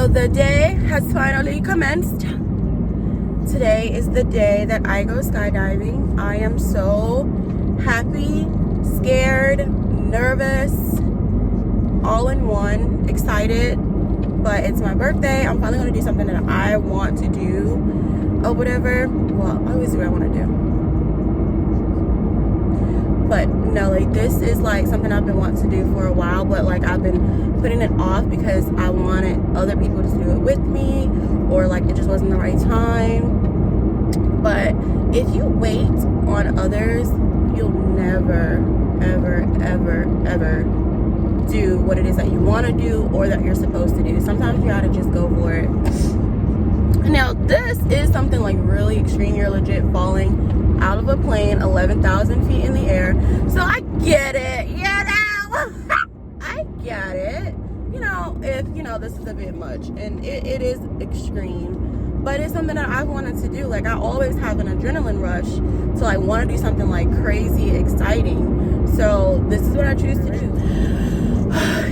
So the day has finally commenced. Today is the day that I go skydiving. I am so happy, scared, nervous, all in one, excited, but it's my birthday. I'm finally gonna do something that I want to do or whatever. Well, I always do what I want to do. But no, like this is like something I've been wanting to do for a while, but like I've been putting it off because I wanted other people to do it with me, or like it just wasn't the right time. But if you wait on others, you'll never, ever, ever, ever do what it is that you want to do or that you're supposed to do. Sometimes you gotta just go for it. Now, this is something like really extreme. You're legit falling out of a plane 11,000 feet in the air. So I get it, you know. I get it. You know, if, you know, this is a bit much. And it is extreme. But it's something that I've wanted to do. Like, I always have an adrenaline rush. So I want to do something like crazy exciting. So this is what I choose to do.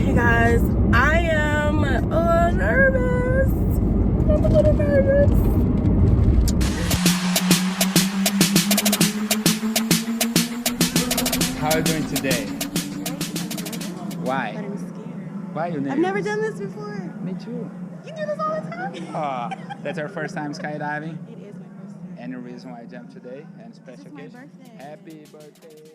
You guys, I am nervous. I'm a little nervous. How are you doing today? Why? But I'm scared. Why are you nervous? I've never done this before. Me too. You do this all the time? That's our first time skydiving. It is my first time. Any reason why I jumped today? And special This is my occasion? birthday. Happy birthday.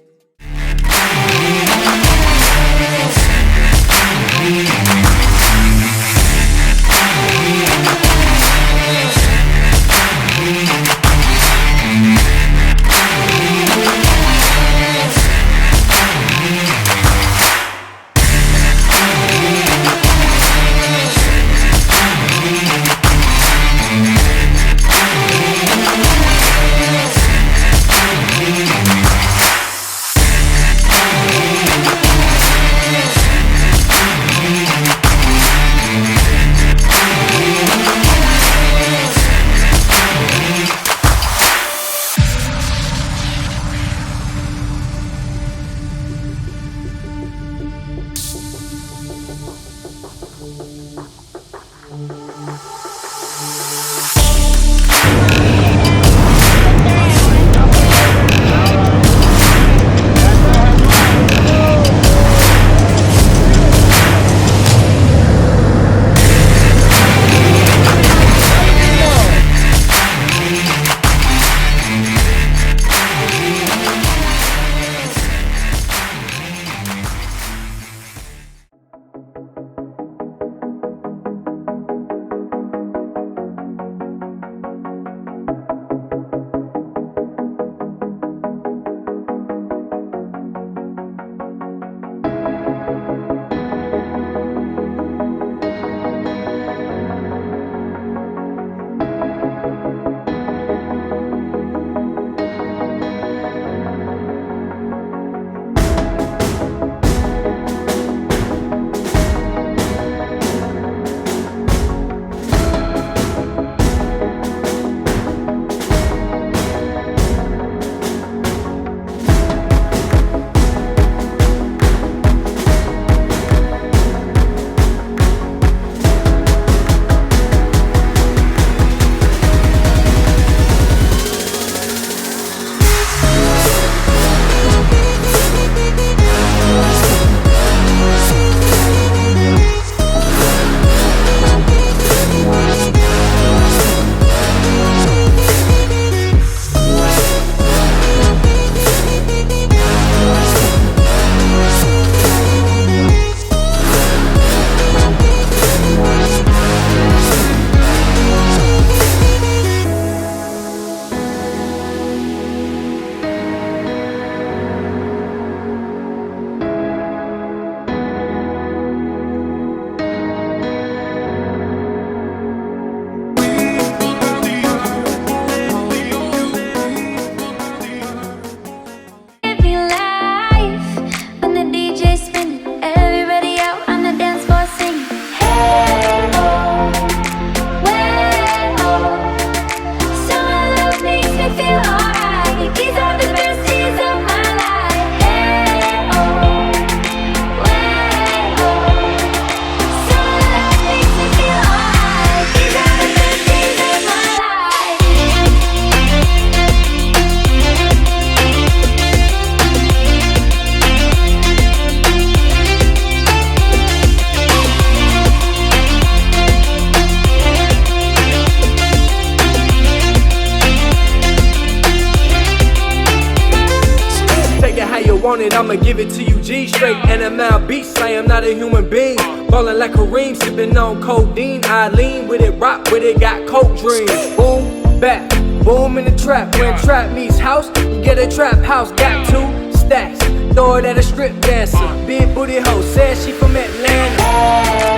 want it, I'ma give it to you G straight. NML beat slam, not a human being. Ballin' like Kareem, sippin' on codeine. I lean with it, rock with it, got coke dreams. Boom, back, boom in the trap. When trap meets house, you get a trap house. Got 2 stacks, throw it at a strip dancer. Big booty hoe, said she from Atlanta.